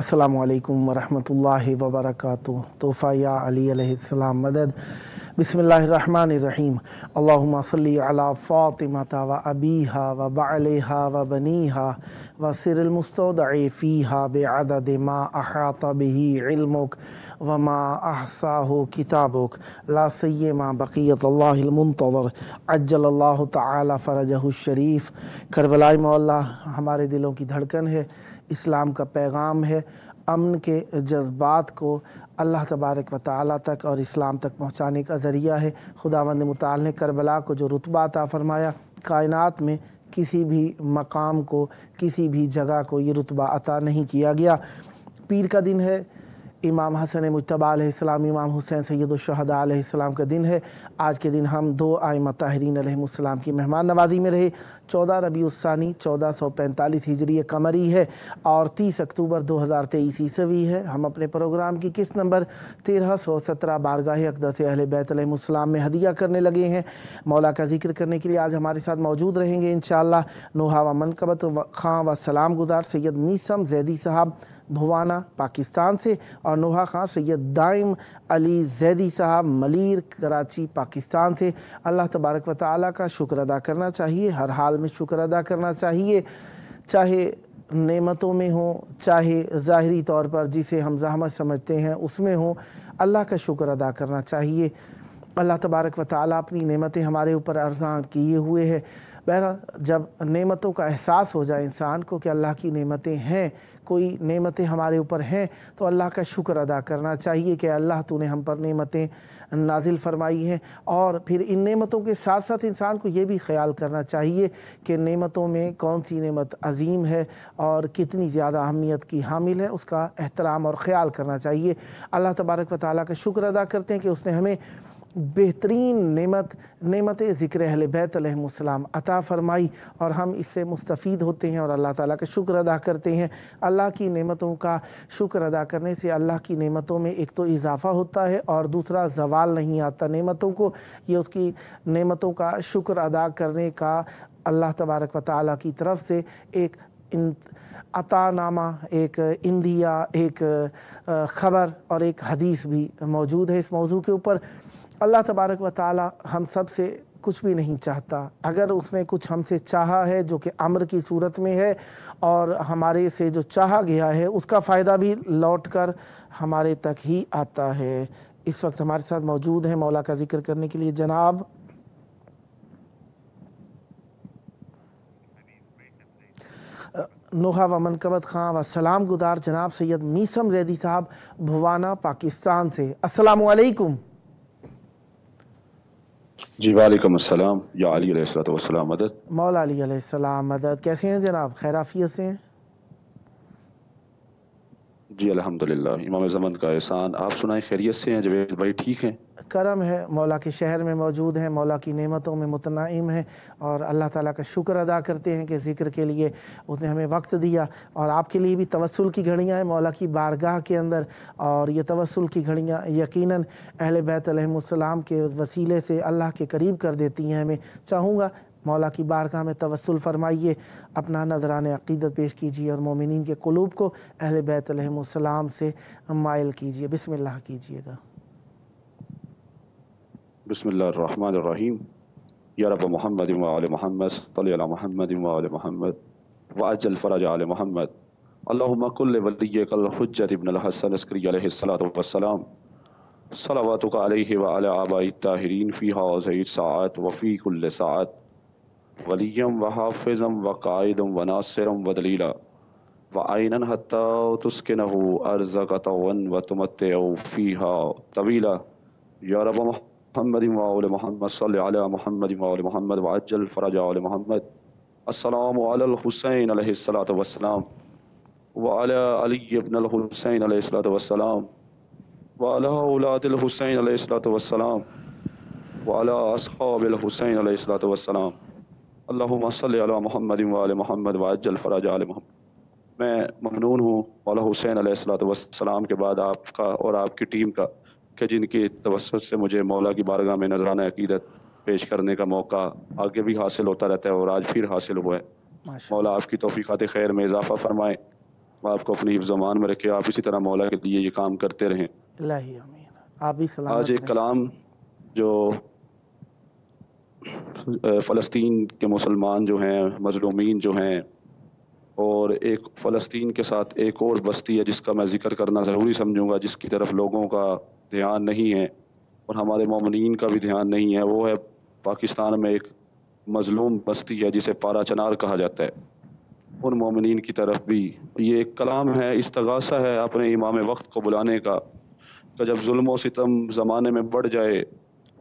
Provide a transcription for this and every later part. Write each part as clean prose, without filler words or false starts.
अस्सलामु अलैकुम वरहमतुल्लाहि वबरकातुहू। तोहफ़ा या अली अलैहिस्सलाम मदद। बिस्मिल्लाहिर्रहमानिर्रहीम। अल्लाहुम्मा सल्ली अला फ़ातिमता व अबीहा व बअलिहा व बनीहा व सिरिल मुस्तौदअ फ़ीहा बिअदद मा अहाता बिही इल्मुक व मा अहसाहु किताबुक ला सय्यमा बक़ियतुल्लाहिल मुंतज़र अज्जलल्लाहु तआला फ़रजहु शरीफ। करबलाई मौला हमारे दिलों की धड़कन है, इस्लाम का पैगाम है, अमन के जज्बात को अल्लाह तबारक व तआला तक और इस्लाम तक पहुँचाने का ज़रिया है। खुदावंद मुताल ने करबला को जो रुतबा अता फ़रमाया, कायनात में किसी भी मकाम को, किसी भी जगह को ये रुतबा अता नहीं किया गया। पीर का दिन है, इमाम हसन मुज्तबा अलैहिस्सलाम, इमाम हुसैन सैयदुश शुहदा अलैहिस्सलाम का दिन है। आज के दिन हम दो आइम्मा ताहिरीन अलैहिमुस्सलाम की मेहमान नवाजी में रहे। 14 रबीउस्सानी 1445 हिजरी कमरी है और 30 अक्टूबर 2023 ईस्वी है। हम अपने प्रोग्राम की किस्त नंबर 1317 बारगाह अक़दस अहले बैत अलैहिमुस्सलाम में हदिया करने लगे हैं। मौला का जिक्र करने के लिए आज हमारे साथ मौजूद रहेंगे इंशाअल्लाह नोहा व मनकबत खां व सलाम गुजार सैयद मीसम जैदी साहब भुवाना पाकिस्तान से, और नोहा खां सैयद दाइम अली जैदी साहब मलीर कराची पाकिस्तान से। अल्लाह तबारक व तआला का शुक्र अदा करना चाहिए, हर हाल में शुक्र अदा करना चाहिए, चाहे नेमतों में हो, चाहे ज़ाहिरी तौर पर जिसे हम ज़हमत समझते हैं उसमें हो, अल्लाह का शुक्र अदा करना चाहिए। अल्लाह तबारक व तआला अपनी नेमतें हमारे ऊपर अर्ज़ान किए हुए है। बहरहाल जब नेमतों का एहसास हो जाए इंसान को कि अल्लाह की नेमतें हैं, कोई नेमतें हमारे ऊपर हैं, तो अल्लाह का शुक्र अदा करना चाहिए कि अल्लाह तूने हम पर नेमतें नाजिल फरमाई हैं। और फिर इन नेमतों के साथ साथ इंसान को ये भी ख्याल करना चाहिए कि नेमतों में कौन सी नेमत अजीम है और कितनी ज़्यादा अहमियत की हामिल है, उसका एहतराम और ख़याल करना चाहिए। अल्लाह तबारक व तआला का शुक्र अदा करते हैं कि उसने हमें बेहतरीन नेमत ज़िक्र अहले बैत अलैहिमुस्सलाम अता फ़रमाई और हम इससे मुस्तफ़ीद होते हैं और अल्लाह ताला का शुक्र अदा करते हैं। अल्लाह की नेमतों का शुक्र अदा करने से अल्लाह की नेमतों में एक तो इजाफ़ा होता है और दूसरा ज़वाल नहीं आता नेमतों को। ये उसकी नेमतों का शुक्र अदा करने का अल्लाह तबारक व तआला की तरफ से एक अतानामा, एक इंदिया, एक ख़बर और एक हदीस भी मौजूद है। इस मौजू के ऊपर अल्लाह तबारक व तआला हम सब से कुछ भी नहीं चाहता। अगर उसने कुछ हमसे चाहा है जो कि अम्र की सूरत में है और हमारे से जो चाहा गया है उसका फ़ायदा भी लौट कर हमारे तक ही आता है। इस वक्त हमारे साथ मौजूद हैं मौला का जिक्र करने के लिए जनाब नोहा व मनकबत खां व सलाम गुजार जनाब सैयद मीसम जैदी साहब भुवाना पाकिस्तान से। अस्सलामु अलैकुम। जी वालेकुम अस्सलाम या अली अलैहिस्सलातु वस्सलाम मदद। मौला अली अलैहिस्सलाम मदद। कैसे हैं जनाब, खैर आफियत से हैं? जी अल्हम्दुलिल्लाह, इमाम ज़मान का एहसान। आप सुनाएं, खैरियत से हैं? जवेद भाई ठीक हैं? करम है, मौला के शहर में मौजूद हैं, मौला की नेमतों में मुतनाइम हैं और अल्लाह ताला का शुक्र अदा करते हैं कि ज़िक्र के लिए उसने हमें वक्त दिया। और आपके लिए भी तवस्सुल की घड़ियाँ हैं मौला की बारगाह के अंदर, और ये तवस्सुल की घड़ियाँ यकीनन अहले बैत अलैहिमुस्सलाम के वसीले से अल्लाह के करीब कर देती हैं हमें। चाहूँगा मौला की बारगाह में तवस्सुल फरमाइए, अपना नज़राने अक़ीदत पेश कीजिए और मोमिनीन के क़ुलूब को अहले बैत अलैहिमुस्सलाम से माइल कीजिए। बिस्मिल्लाह कीजिएगा। बिस्मिल्लाहिर्रहमानिर्रहीम। या रब मोहम्मद व आले मोहम्मद सल्ली अला मोहम्मद व आले मोहम्मद व अज्जल फ़रज आले मोहम्मद। अल्लाहुम्मा कुल्ल वलिय्यकल हुज्जत इब्नुल हसन अस्करी अलैहिस्सलातु वस्सलाम सलावतुका अलैहि व अला आबाई ताहिरीन फ़ी हाज़िहि साअत व फ़ी कुल्ल साअत वलिय्यम व हाफ़िज़म व क़ाइदम व नासिरम व दलीला व आइनन हत्ता तुस्किनहु अर्ज़क़तवन व तुमत्तिउ फ़ीहा तवीला। या रब मोहम्मद व आले मोहम्मद सल्ली अला मोहम्मद व आले मोहम्मद व अज्जल फ़रज आले मोहम्मद। अस्सलामु अलल हुसैन अलैहिस्सलातु वस्सलाम وعلى علي بن الحسين عليه الصلاة والسلام وعلى أولاد الحسين عليه الصلاة والسلام وعلى أصحاب الحسين عليه الصلاة والسلام اللهم صل على محمد وعلى محمد وعجل فرج آل محمد. میں ممنون ہوں مولا حسین علیہ الصلوۃ والسلام کے بعد آپ کا اور آپ کی ٹیم کا کہ جن کی توسط سے مجھے مولا کی بارگاہ میں نذرانہ عقیدت پیش کرنے کا موقع آگے بھی حاصل ہوتا رہتا ہے اور آج پھر حاصل ہوا ہے. مولا آپ کی توفیقات خیر میں اضافہ فرمائے, آپ کو اپنی حفظ و امان میں رکھے, آپ اسی طرح مولا کے لیے یہ کام کرتے رہیں. الہی آمین. آپ بھی سلامت آج ایک کلام جو فلسطین کے مسلمان جو ہیں, مظلومین جو ہیں, اور ایک فلسطین کے ساتھ ایک اور بستی ہے جس کا میں ذکر کرنا ضروری سمجھوں گا, جس کی طرف لوگوں کا دھیان نہیں ہے اور ہمارے مومنین کا بھی دھیان نہیں ہے. وہ ہے پاکستان میں ایک مظلوم بستی ہے جسے پارا چنار کہا جاتا ہے. ان مومنین کی طرف بھی یہ ایک کلام ہے, استغاثہ ہے اپنے امام وقت کو بلانے کا, کہ جب ظلم و ستم زمانے میں بڑھ جائے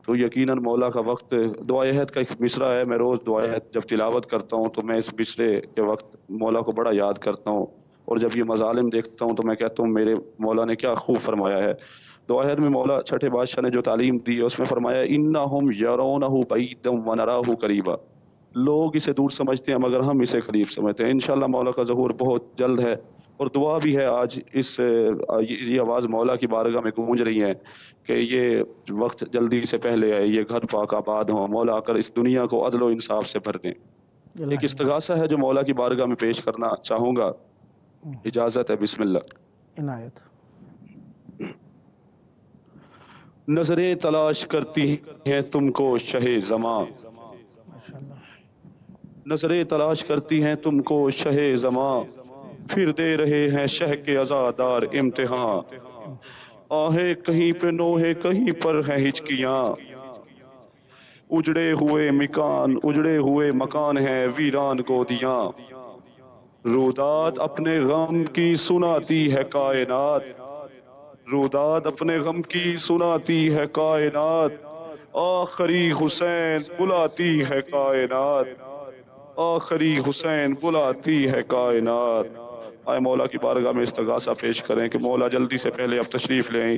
تو یقیناً مولا کا وقت. دعائے عہد کا ایک مصرع ہے, میں روز دعائے عہد جب تلاوت کرتا ہوں تو میں اس مصرے کے وقت مولا کو بڑا یاد کرتا ہوں, اور جب یہ مظالم دیکھتا ہوں تو میں کہتا ہوں میرے مولا نے کیا خوب فرمایا ہے. دعائے عہد میں مولا چھٹے بادشاہ نے جو تعلیم دی ہے اس میں فرمایا انہم یرونہ بعیدا ونراہ قریبا. لوگ اسے دور سمجھتے ہیں مگر ہم اسے قریب سمجھتے ہیں. انشاءاللہ مولا کا ظہور بہت جلد ہے, اور دعا بھی ہے آج اس یہ آواز مولا کی بارگاہ میں گونج رہی ہے کہ یہ وقت جلدی سے پہلے ہے, یہ گھر پاک آباد ہوں, مولا آ کر اس دنیا کو عدل و انصاف سے بھر دیں. ایک استغاثہ ہے جو مولا کی بارگاہ میں پیش کرنا چاہوں گا, اجازت ہے؟ بسم اللہ. عنایت. نظریں تلاش کرتی ہیں تم کو شہ زماں, نظریں تلاش کرتی ہیں تم کو شہ زماں, پھر دے رہے ہیں شہ کے عزادار امتحان. آہیں کہیں پہ نوحے کہیں پر ہیں ہچکیاں, اجڑے ہوئے مکان ہیں ویران گودیاں. روداد اپنے غم کی سناتی ہے کائنات, روداد اپنے غم کی سناتی ہے کائنات. آخری حسین بلاتی ہے کائنات, آخری حسین بلاتی ہے کائنات. آئے مولا کی بارگاہ میں استغاثہ پیش کریں کہ مولا جلدی سے پہلے اب تشریف لیں,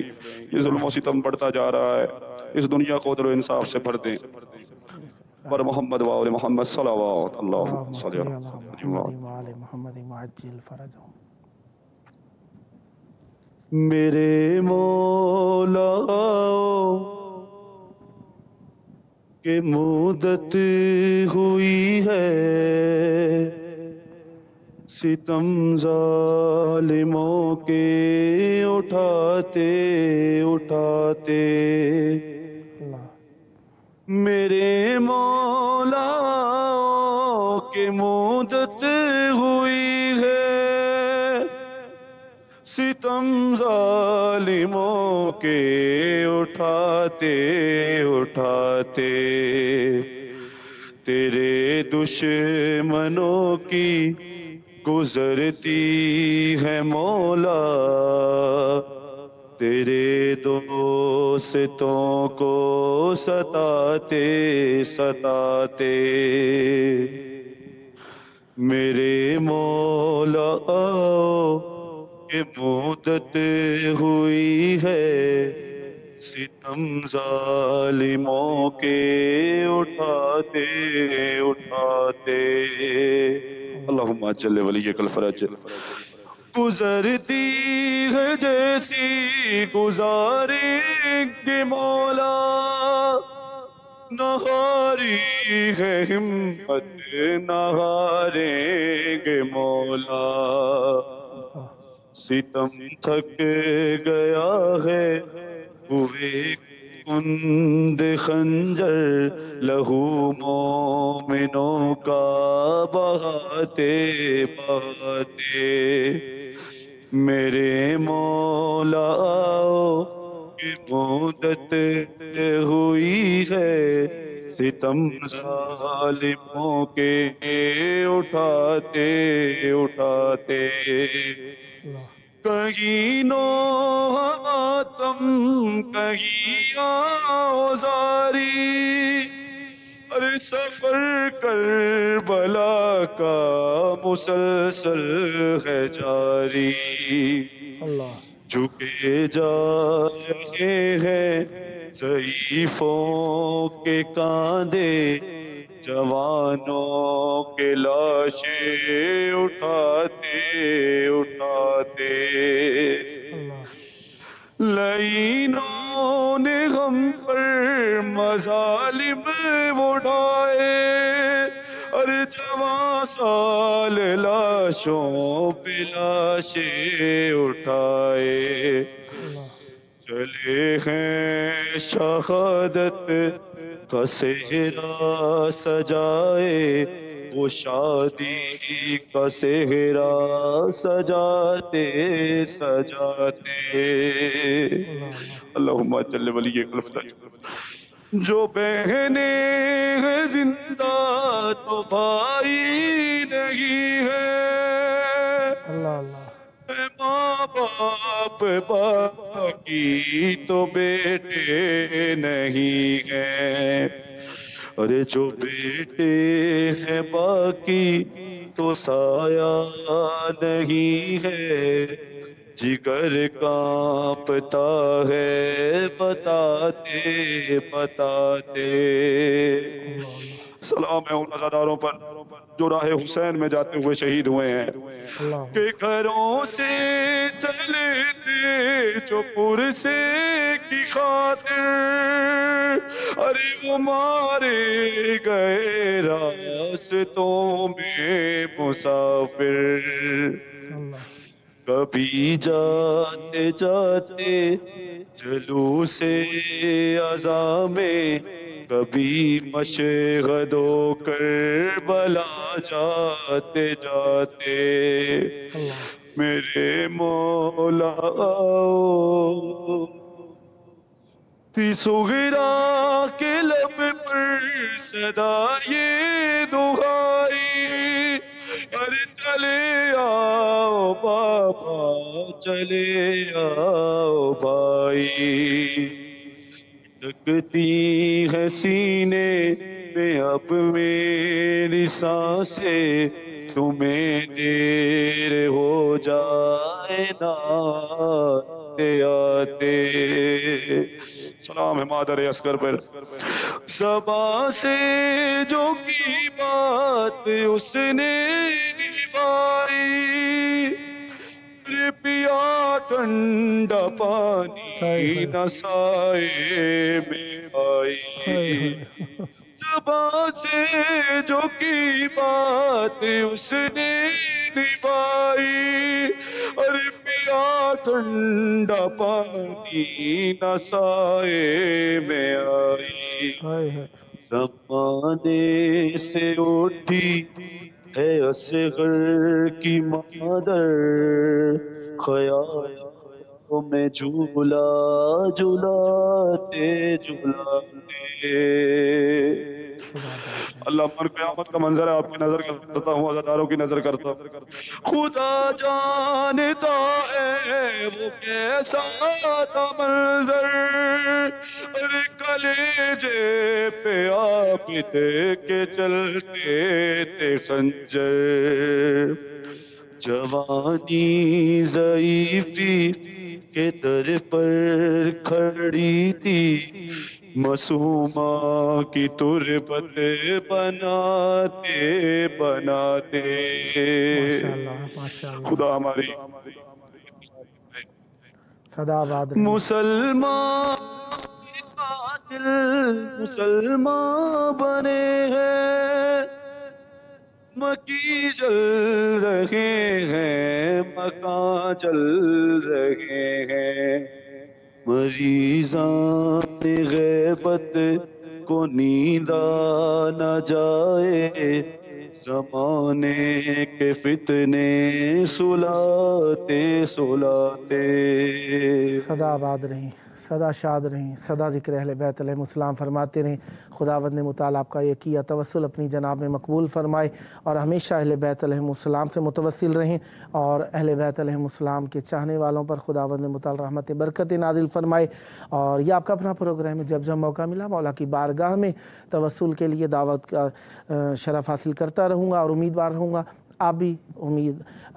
یہ ظلم و ستم بڑھتا جا رہا ہے, اس دنیا کو عدل و انصاف سے بھر دیں. پر محمد و آل محمد صلوات اللہ صلی محمد وعجل فرجہ. میرے مولا کہ مدت ہوئی ہے, ستم ظالموں کے اٹھاتے اٹھاتے. میرے مولا کہ مدت ہوئی ہے, ستم ظالموں کے اٹھاتے اٹھاتے. تیرے دشمنوں کی گزرتی ہے مولا, تیرے دوستوں کو ستاتے ستاتے. میرے مولا کہ مدت ہوئی ہے, ستم ظالموں کے اٹھاتے اٹھاتے. اللہم اجل ولیک الفرج. گزرتی ہے جیسی گزاریں گے مولا, نہ ہاری ہے ہمت نہ ہاریں گے مولا. ستم تھک گیا ہے ہوئے کند خنجر, لہو مومنوں کا بہاتے بہاتے. میرے مولا کی مدت ہوئی ہے, ستم ظالموں کے اٹھاتے اٹھاتے. کہیں نو ماتم کہیں آزاری, ارے سفر کربلا کا مسلسل ہے جاری، اللہ جھکے جا رہے ہیں ضعیفوں کے کاندھے، جوانوں کے لاشیں اٹھاتے اٹھاتے، اللہ لعینوں نے غم پر مظالم اٹھائے، ارے جوان سال لاشوں پہ لاشیں اٹھائے، اللہ چلے ہیں شہادت کا صحرا سجائے، وہ شادی کا صحرا سجاتے سجاتے، اللہم جل ولی الفلاح، جو بہنیں ہیں زندہ تو بھائی نہیں ہے، اللہ اللہ ماں باپ باقی تو بیٹے نہیں ہیں، ارے جو بیٹے ہیں باقی تو سایہ نہیں ہے، جگر کانپتا ہے بتاتے بتاتے، سلام ہے ان عزاداروں پر جو راہ حسین میں جاتے ہوئے شہید ہوئے ہیں، اللہ کہ گھروں سے چلے تھے جو پرسے کی خاطر، ارے وہ مارے گئے راستوں میں مسافر، اللہ کبھی جاتے جاتے جلوس عزا میں، کبھی مشہد و کربلا جاتے جاتے، میرے مولا تھی صغرا کے لب پر صدا یہ دعائی، ارے چلے آؤ بابا چلے آؤ بھائی، لگتی ہے سینے میں اب میری سانسیں، تمہیں دیر ہو جائے نا آتے آتے، سلام ہے مادر اصغر پر، زباں سے جو کی بات اس نے نبھائی، پیا ٹھنڈا پانی نہ سائے میں آئی، زباں سے جو کی بات اس نے نبھائی، ارے پیا ٹھنڈا پانی نہ سائے میں آئی، زمانے سے اٹھی ہے اصغر کی مادر، خیالوں میں جھولا جھولاتے جھولاتے، اللہ من قیامت کا منظر ہے آپ کی نظر کرتا ہوں، عزاداروں کی نظر کرتا ہوں، خدا جانتا ہے وہ کیسا تھا منظر، ارے کلیجے پہ آپ دے کے چلتے تھے خنجر، جوانی ضعیفی کے در پر کھڑی تھی، معصومہ کی تربت بناتے بناتے، خدا ہماری صدا آباد رہے، مسلمان قاتل مسلمان بنے ہیں، مکی جل رہے ہیں مکان جل رہے ہیں، مریضان غیبت کو نیند آ نہ جائے، زمانے کے فتنے سلاتے سلاتے، صدا آباد رہی، सदा शाद रहें, सदा ज़िक्र अहले बैत अलैहिस्सलाम फरमाते रहें। खुदावंद मुताल आपका ये किया तवस्सुल अपनी जनाब में मकबूल फरमाए और हमेशा अहले बैत अलैहिस्सलाम से मुतवस्सिल रहें और अहले बैत अलैहिस्सलाम के चाहने वालों पर खुदावंद मुताल रहमत बरकत नाजिल फरमाए। और ये आपका अपना प्रोग्राम है, जब जब मौका मिला मौला की बारगाह में तवस्सुल के लिए दावत का शरफ़ हासिल करता रहूँगा और उम्मीदवार रहूँगा आप भी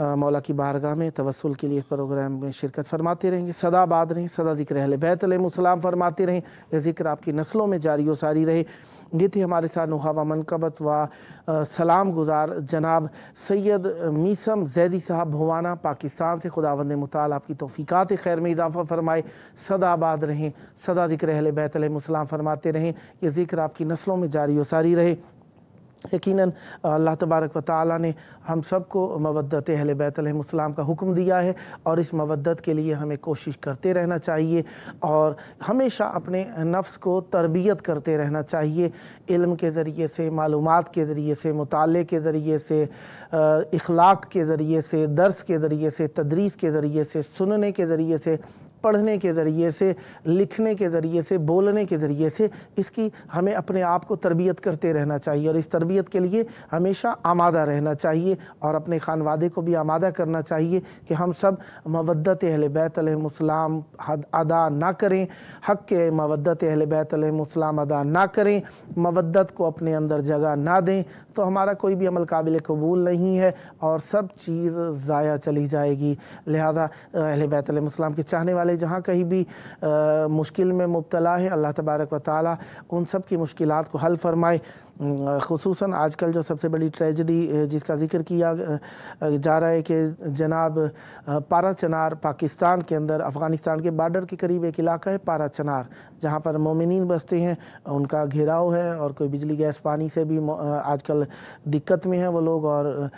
मौला की बारगाह में तवस्सुल के लिए इस प्रोग्राम में शिरकत फरमाते रहेंगे। सदा आबाद रहें, सदा ज़िक्र अहले बैत अलैहिस्सलाम फरमाते रहें, ये ज़िक्र आपकी नस्लों में जारी व सारी रहे। ये थे हमारे साथ नुहावा मनकबत व सलाम गुजार जनाब सैयद मीसम जैदी साहब भवाना पाकिस्तान से। खुदावंद मुताल आपकी तौफीकात खैर में इजाफ़ा फरमाए, सदा आबाद रहें, सदा ज़िक्र अहले बैत अलैहिस्सलाम फरमाते रहें, ये ज़िक्र आपकी नस्लों में जारी व सारी रहे। यकीनन अल्लाह तबारक व तआला ने हम सबको मवद्दत अहले बैत अलैहिस्सलाम का हुक्म दिया है और इस मवद्दत के लिए हमें कोशिश करते रहना चाहिए और हमेशा अपने नफ्स को तरबियत करते रहना चाहिए। इल्म के ज़रिए से, मालूमात के ज़रिए से, मुताले के ज़रिए से, इखलाक के ज़रिए से, दर्स के ज़रिए से, तदरीस के ज़रिए से, सुनने के ज़रिए से, पढ़ने के ज़रिए से, लिखने के ज़रिए से, बोलने के ज़रिए से इसकी हमें अपने आप को तरबियत करते रहना चाहिए और इस तरबियत के लिए हमेशा आमादा रहना चाहिए और अपने खानवादे को भी आमादा करना चाहिए कि हम सब मवद्दत अहले बैत अलैहिस्सलाम अदा ना करें, हक़ के मवद्दत अहले बैत अलैहिस्सलाम अदा ना करें, मवद्दत को अपने अंदर जगह ना दें तो हमारा कोई भी अमल काबिल कबूल नहीं है और सब चीज़ ज़ाया चली जाएगी। लिहाजा अहले बैत अलैहिस्सलाम के चाहने वाले जहाँ कहीं भी मुश्किल में मुब्तला है, अल्लाह तबारक व तआला उन सब की मुश्किलात को हल फरमाए। ख़ुसूसन आजकल जो सबसे बड़ी ट्रेजेडी जिसका ज़िक्र किया जा रहा है कि जनाब पारा चनार पाकिस्तान के अंदर अफ़गानिस्तान के बॉर्डर के करीब एक इलाका है पारा चनार, जहाँ पर मोमिनीन बसते हैं, उनका घेराव है और कोई बिजली गैस पानी से भी आजकल दिक्कत में है वो लोग और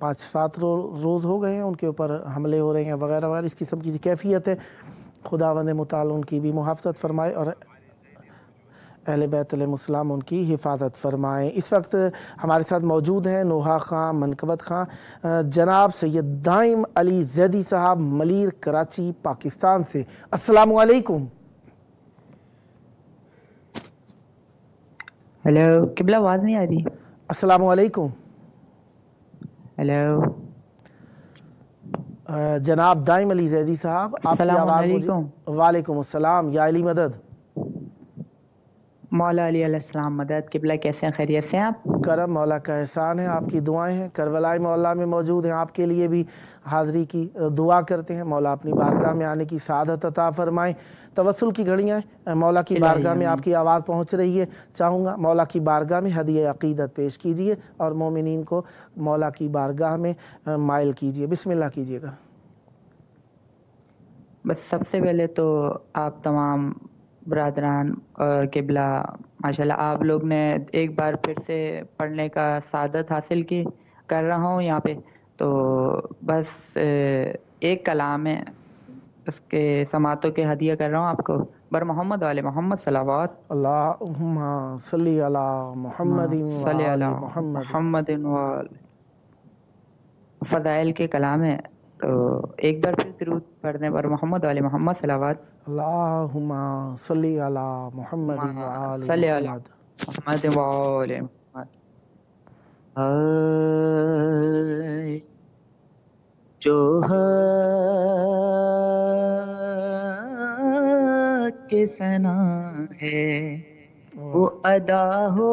5-7 रोज़ हो गए हैं उनके ऊपर हमले हो रहे हैं वगैरह वगैरह, इस किस्म की कैफियत है। खुदावंद मुताल उनकी भी मुहाफ़ज़त फ़रमाए और अहले बैत अलैहिस्सलाम उनकी हिफाजत फरमाएँ। इस वक्त हमारे साथ मौजूद हैं नोहा खां मनकबत खां, जनाब सैयद दाइम अली जैदी साहब मलीर कराची पाकिस्तान से। अस्सलामु अलैकुम। हेलो, किबला आवाज़ नहीं आ रही। अस्सलामु अलैकुम। हेलो जनाब दाइम अली जैदी साहब आपकी आवाज़ मुझे। वालेकुम अस्सलाम या अली मदद। मौला अली अलैहिस्सलाम मदद। किबला कैसे हैं, खैरियत से हैं आप? करम मौला का एहसान है, आपकी दुआएं हैं। करबलाई मौला में मौजूद हैं, आपके लिए भी हाज़री की दुआ करते हैं। मौला अपनी बारगाह में आने की सादत अता फरमाएं। तवस्सुल की घड़ियाँ मौला की बारगाह में आपकी आवाज़ पहुँच रही है, चाहूँगा मौला की बारगाह में हदिया अक़ीदत पेश कीजिए और मोमिनीन को मौला की बारगाह में माइल कीजिए। बिस्मिल्लाह कीजिएगा। बस सबसे पहले तो आप तमाम बरादरान किबला माशाल्लाह आप लोग ने एक बार फिर से पढ़ने का सादत हासिल की कर रहा हूँ यहाँ पे, तो बस एक कलाम है उसके समातों के हदिया कर रहा हूँ आपको। बर मोहम्मद वाले मोहम्मद सलावत अल्लाहुम्मा सल्ली अला मुहम्मदिन व आलि मुहम्मदिन फ़ज़ाइल के कलाम है, तो एक बार फिर दुरूद पढ़ने पर मोहम्मद वाले मोहम्मद सलावत। अल्लाहुम्मा सल्ली अला मुहम्मदिन व आलि सल्ली अला मुहम्मद। मुहम्मद व आलि मुहम्मद। जो हक़ के सना है वो अदा हो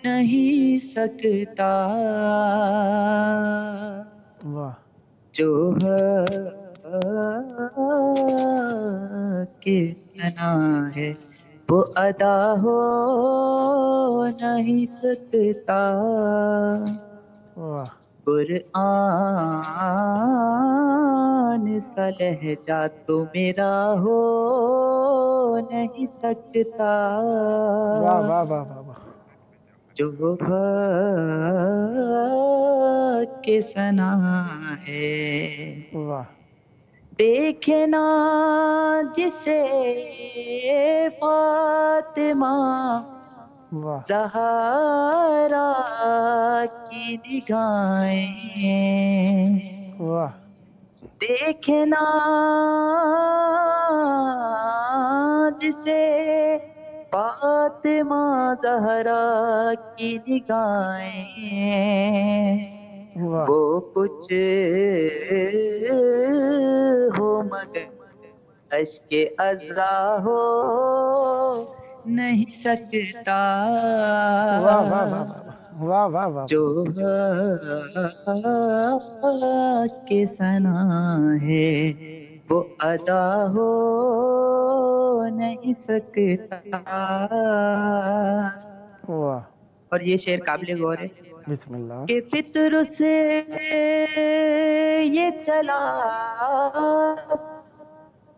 नहीं सकता, वाह। जो के सना है वो अदा हो नहीं सकता, वाह। कुरआन सा लहजा तो मेरा हो नहीं सकता, वाह वाह वाह वाह वाह। जो के सना है वाह। देखे ना जिसे फातिमा वाह। ज़हरा की निगाहें, वाह। دیکھنا جسے فاطمہ زہرا کی نگاہیں، واہ وہ کچھ ہو مگر اشک ازا ہو نہیں سکتا، واہ واہ واہ واہ واہ واہ واہ جو کے سنا ہے وہ ادا ہو نہیں سکتا. واہ. اور یہ شعر قابل غور ہے بسم اللہ. کہ فطر سے یہ چلا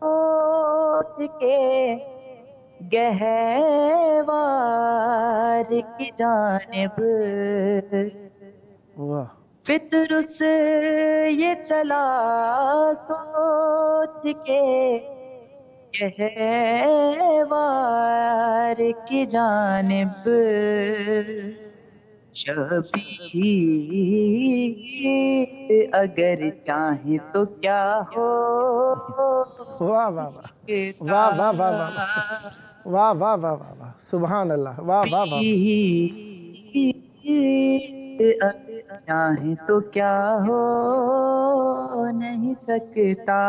سوچ کے گہوار کی جانب، واہ فطر سے یہ چلا سوچ کے گہوار کی جانب، شبیر اگر چاہیں تو کیا ہو واہ واہ واہ واہ واہ واہ واہ واہ واہ واہ واہ واہ سبحان اللہ. واہ واہ واہ چاہیں تو کیا ہو نہیں سکتا،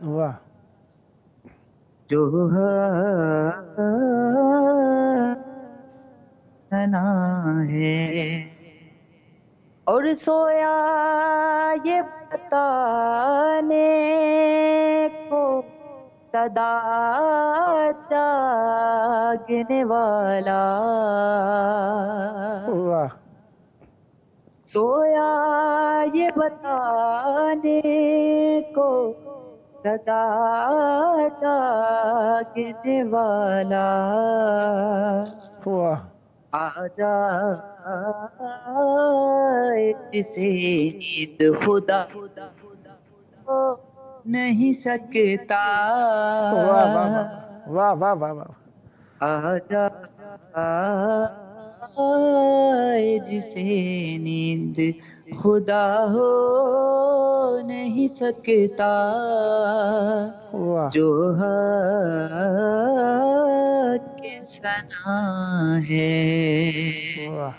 واہ. جو سنا ہے. اور سویا یہ بتانے کو صدا جاگنے والا، واہ سویا یہ بتانے کو صدا جاگنے والا، واہ آجا جسے نیند خدا ہو نہیں سکتا، واہ واہ واہ واہ واہ واہ. آجا جسے نیند خدا ہو نہیں سکتا، واہ جو کے سنا ہے. واہ.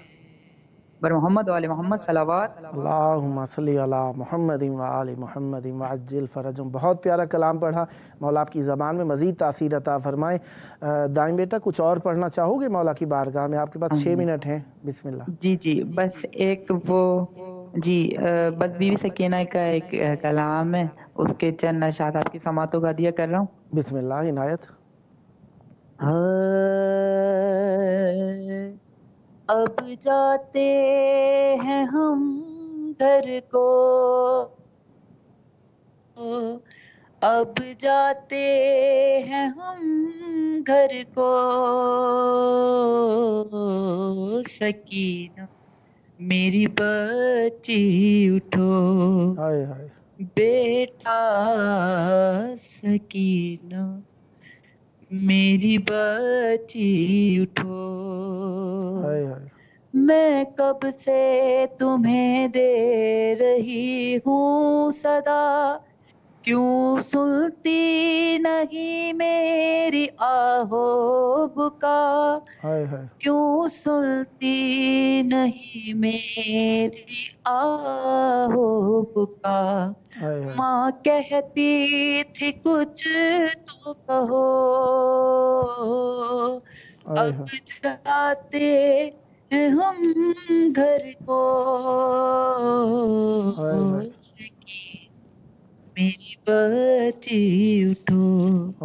بر محمد وآل محمد صلوات. اللہم صلی علی محمد و آل محمد وعجل فرجہم. بہت پیارا کلام پڑھا. مولا آپ کی زبان میں مزید تاثیر عطا فرمائیں. دائم بیٹا کچھ اور پڑھنا چاہو گے مولا کی بارگاہ میں؟ آپ کے پاس 6 منٹ ہیں. بسم اللہ. جی بس ایک وہ بس بی بی سکینہ کا ایک کلام ہے، اس کے چند اشعار آپ کی سماعتوں کا دیا کر رہا ہوں. بسم اللہ. عنایت. اب جاتے ہیں ہم گھر کو، اب جاتے ہیں ہم گھر کو، سکینہ میری بچی اٹھو، ہائے ہائے. بیٹا سکینہ میری بچی اٹھو، ہائے ہائے. میں کب سے تمہیں دے رہی ہوں صدا، کیوں سنتی نہیں میری آہو بکا، ہائے ہائے. کیوں سنتی نہیں میری آہو بکا، ہائے ہائے. ماں کہتی تھی کچھ تو کہو، ہائے اب ہائے. جاتے ہیں ہم گھر کو، ہائے ہائے. سکی میری بچی اٹھو،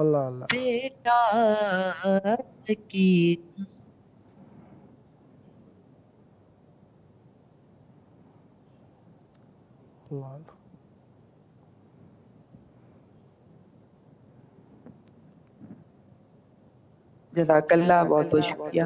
اللہ اللہ. بیٹا سکینہ. اللہ اللہ. جزاک اللہ، بہت بہت شکریہ.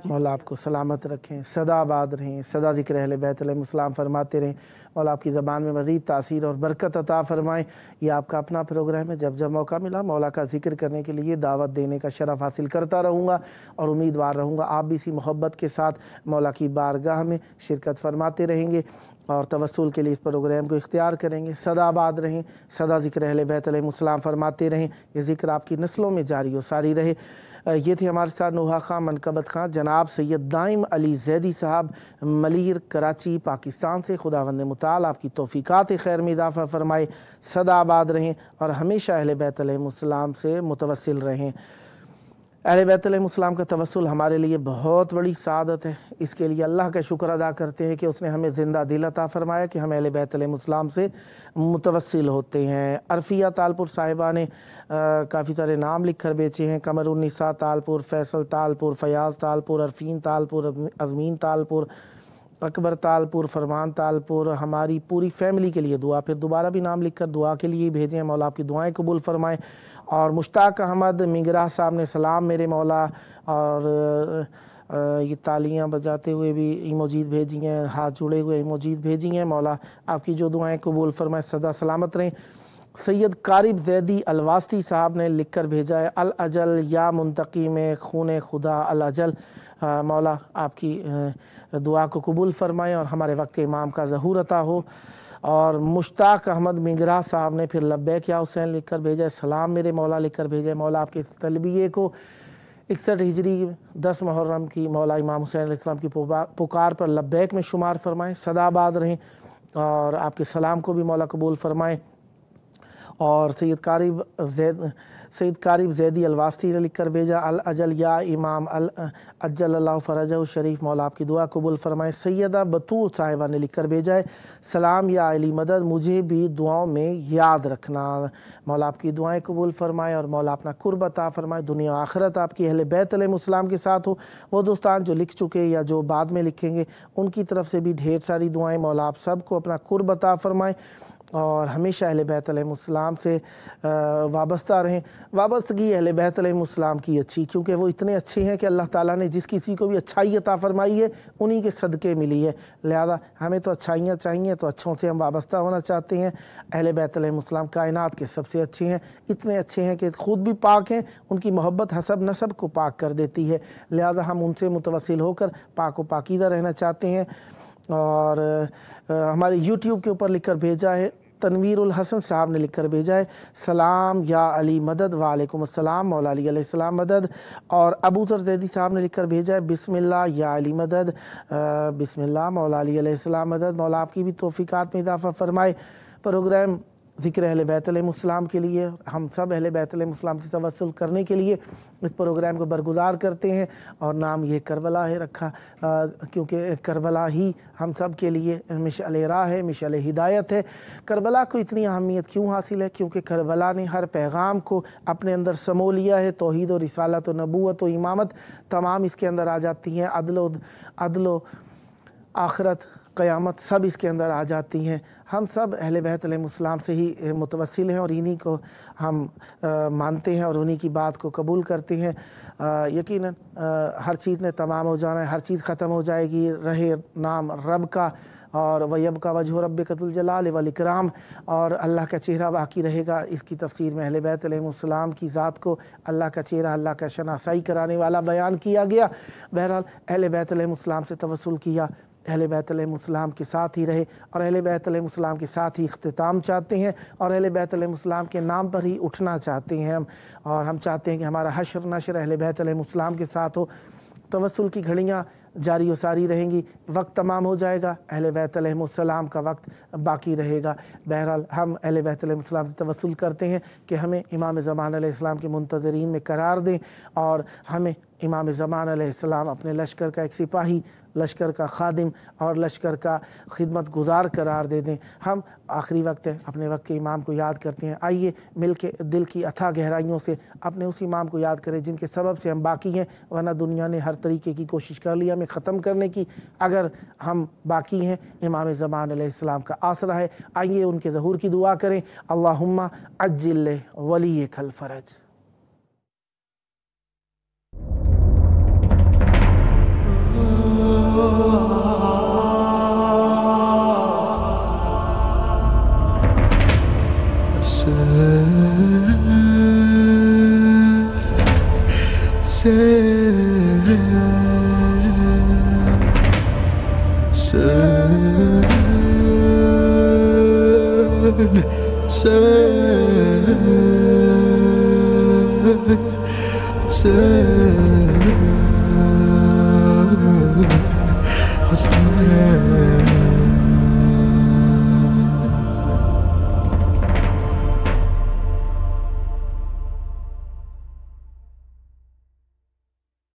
मौला आपको सलामत रखें, सदा आबाद रहें, सदा ज़िक्र अहले बैत अलैहिस्सलाम फरमाते रहें। मौला आपकी ज़बान में मज़ीद तासीर और बरकत अता फ़रमाएँ। ये आपका अपना प्रोग्राम है, जब जब मौका मिला मौला का ज़िक्र करने के लिए दावत देने का शरफ़ हासिल करता रहूँगा और उम्मीदवार रहूँगा आप भी इसी मोहब्बत के साथ मौला की बारगाह में शिरकत फरमाते रहेंगे और तवस्सुल के लिए इस प्रोग्राम को इख्तियार करेंगे। सदा आबाद रहें, सदा ज़िक्र अहले बैत अलैहिस्सलाम फरमाते रहें, ये ज़िक्र आपकी नस्लों में जारी और सारी रहे। ये थे हमारे साथ नूहा खां, मनकबत खां, जनाब सैयद दाइम अली ज़ैदी साहब मलीर कराची पाकिस्तान से। खुदावंद मुताल आपकी तौफ़ीक़ात खैर में इज़ाफ़ा फ़रमाए, सदा आबाद रहें और हमेशा अहले बैत अलैहिस्सलाम से मुतवस्सिल रहें। अहले बैत अलैहिस्सलाम का तवस्सुल हमारे लिए बहुत बड़ी सादत है। इसके लिए अल्लाह का शुक्र अदा करते हैं कि उसने हमें ज़िंदा दिल अता फ़रमाया कि हम अहले बैत अलैहिस्सलाम से मुतवस्सिल होते हैं। अरफिया तालपुर साहिबा ने काफ़ी सारे नाम लिख कर बेचे हैं। कमरुन्निसा तालपुर, फैसल तालपुर, फ़याज़ तालपुर, अरफीन तालपुर, अज़मीन तालपुर, अकबर तालपुर, फरमान तालपुर। हमारी पूरी फैमिली के लिए दुआ, फिर दोबारा भी नाम लिखकर दुआ के लिए भेजें। मौला आपकी दुआएं कबूल फरमाएं। और मुश्ताक अहमद मिंगरा साहब ने सलाम मेरे मौला, और ये तालियां बजाते हुए भी इमोजीद भेजी हैं, हाथ जुड़े हुए इमोजीद भेजी हैं। मौला आपकी जो दुआएं कबूल फरमाए, सदा सलामत रहें। सैयद कारिब ज़ैदी अलवास्ती साहब ने लिख कर भेजा है, अल अजल या मुंतकी में खून खुदा अल अजल। मौला आपकी दुआ को कबूल फरमाएँ और हमारे वक्त इमाम का ज़हूर अता हो। और मुश्ताक अहमद मिंगरा साहब ने फिर लब्बैक या हुसैन लिख कर भेजा है, सलाम मेरे मौला लिख कर भेजा है। मौला आपके इस तलबिये को 61 हिजरी 10 मुहर्रम की मौला इमाम हुसैन अलैहिस्सलाम की पुकार पर लब्बैक में शुमार फरमाएँ, सदा आबाद रहें और आपके सलाम को भी मौला कबूल फरमाएँ। और सैयद कारिब ज़ैदी अलवास्ती ने लिख कर भेजा, अल अजल या इमाम अल अज्जलल्लाहु फ़रजहु शरीफ, मौला आपकी दुआ कबूल फरमाए। सैयदा बतूल साहिबा ने लिख कर भेजा है, सलाम या अली मदद, मुझे भी दुआओं में याद रखना। मौला आपकी दुआएं कबूल फरमाए और मौला अपना कुर्ब अता फरमाए। दुनिया आखिरत आपकी अहले बैत अलैहिस्सलाम के साथ हो। वो दोस्तान जो लिख चुके या जो बाद में लिखेंगे उनकी तरफ से भी ढेर सारी दुआएं। मौला आप सबको अपना कुर्ब अता फरमाए और हमेशा अहले बैत अलैहिस्सलाम से वाबस्ता रहें। वाबस्तगी अहले बैत अलैहिस्सलाम की अच्छी, क्योंकि वो इतने अच्छे हैं कि अल्लाह ताला ने जिस किसी को भी अच्छाई अता फरमाई है उन्हीं के सदक़े मिली है। लिहाजा हमें तो अच्छाइयाँ चाहिए, तो अच्छों से हम वाबस्ता होना चाहते हैं। अहले बैत अलैहिस्सलाम कायनात के सबसे अच्छे हैं, इतने अच्छे हैं कि ख़ुद भी पाक हैं, उनकी मोहब्बत हसब नसब को पाक कर देती है। लिहाजा हम उनसे मुतवस्सिल होकर पाक व पाकीदा रहना चाहते हैं। और हमारे यूट्यूब के ऊपर लिखकर भेजा है, तनवीरुल हसन साहब ने लिखकर भेजा है, सलाम या अली मदद, वालेकुम अस्सलाम, मौला अली अलैहिस्सलाम मदद। और अबू ज़र ज़ैदी साहब ने लिखकर भेजा है, बिस्मिल्लाह या अली मदद, बिस्मिल्लाह मौला अली अलैहिस्सलाम मदद। मौला आपकी भी तौफ़ीक़ात में इज़ाफ़ा फरमाए। प्रोग्राम ज़िक्र अहले बैत अलैहिस्सलाम के लिए, हम सब अहले बैत अलैहिस्सलाम से तवस्सुल करने के लिए इस प्रोग्राम को बरगुज़ार करते हैं और नाम ये करबला है रखा, क्योंकि करबला ही हम सब के लिए मिशअल राह है, मिशअल हिदायत है। करबला को इतनी अहमियत क्यों हासिल है? क्योंकि करबला ने हर पैगाम को अपने अंदर समो लिया है। तौहीद और रिसालत और नबूवत और इमामत तमाम इसके अंदर आ जाती हैं। अदलो आखिरत क़यामत सब इसके अंदर आ जाती हैं। हम सब अहले बैत अलैहिस्सलाम से ही मुतवस्सिल हैं और इन्हीं को हम मानते हैं और उन्हीं की बात को कबूल करते हैं। यकीनन हर चीज़ ने तमाम हो जाना है, हर चीज़ ख़त्म हो जाएगी, रहे नाम रब का और वयब्का वजहु रब्बिका ज़ुल जलाल वल इकराम, और अल्लाह का चेहरा बाकी रहेगा। इसकी तफसीर में अहले बैत अलैहिस्सलाम की ज़ात को अल्लाह का चेहरा, अल्लाह का शनासाई कराने वाला बयान किया गया। बहरहाल अहले बैत अलैहिस्सलाम से तवस्सुल किया, अहले बैत अलैहिस्सलाम के साथ ही रहे और अहले बैत अलैहिस्सलाम के साथ ही इख्तिताम चाहते हैं और अहले बैत अलैहिस्सलाम के नाम पर ही उठना चाहते हैं हम। और हम चाहते हैं कि हमारा हश्र नश्र अहले बैत अलैहिस्सलाम के साथ हो। तवस्सुल की घड़ियाँ जारी व सारी रहेंगी, वक्त तमाम हो जाएगा, अहले बैत अलैहिस्सलाम का वक्त बाकी रहेगा। बहरहाल हम अहले बैत अलैहिस्सलाम से तवस्सुल करते हैं कि हमें इमाम ज़मान अलैहिस्सलाम के मुंतज़रीन में करार दें और हमें इमाम ज़मान अलैहिस्सलाम अपने लश्कर का एक सिपाही, लश्कर का खादिम और लश्कर का खिदमत गुजार करार दे दें। हम आखिरी वक्त है, अपने वक्त के इमाम को याद करते हैं। आइए मिल के दिल की अथाह गहराइयों से अपने उस इमाम को याद करें जिनके सबब से हम बाकी हैं, वरना दुनिया ने हर तरीके की कोशिश कर ली हमें ख़त्म करने की। अगर हम बाकी हैं, इमाम ज़मान अलैहिस्सलाम का आसरा है। आइए उनके ज़हूर की दुआ करें। अल्लाहुम्मा अज्जिल वलीयकल फ़रज। Hassan